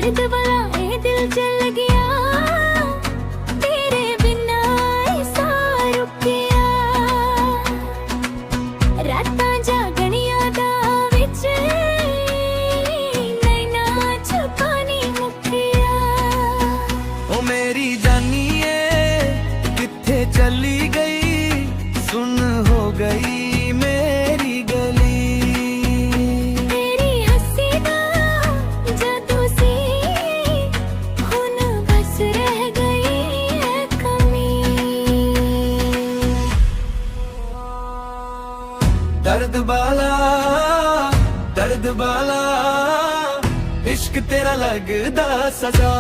दर्द वाला ये दिल चल गया, तेरे बिना ऐसा रुकिया। रातां जागणियां दा विच नैना च पानी मुक्किया। ओ मेरी जानिए किथे चली गई, सुन हो गई मेरी गली। तेरी हंसी दा जादू सी, हुन बस रह गई है कमी। दर्द बाला इश्क तेरा लगदा सजा।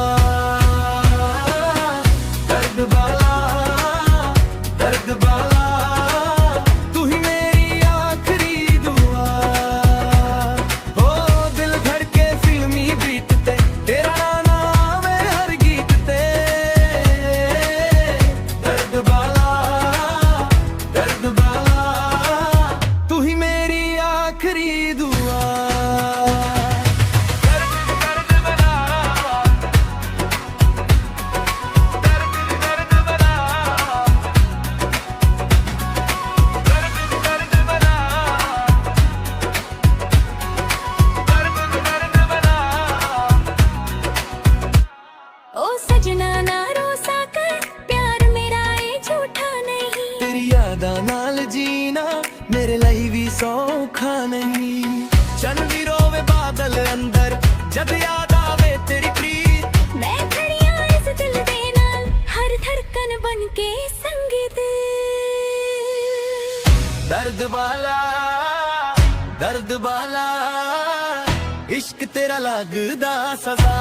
दर्द बाला तू ही मेरी आखिरी दुआ। हो दिल धड़के फिल्मी बीट ते, तेरा नाम है हर गीत ते। दर्द बाला तू ही मेरी आखिरी दुआ। ओ सजना ना रोसा कर, प्यार मेरा ये झूठा नहीं। तेरी यादां नाल जीना मेरे ਲਈ भी सौखा नहीं। चन भी रोवे बादल अंदर जद याद आवे तेरी प्रीत। मैं खड़िया इस दिल दे नाल, हर धड़कन बन के संगीत। दर्द वाला इश्क तेरा लगदा सजा।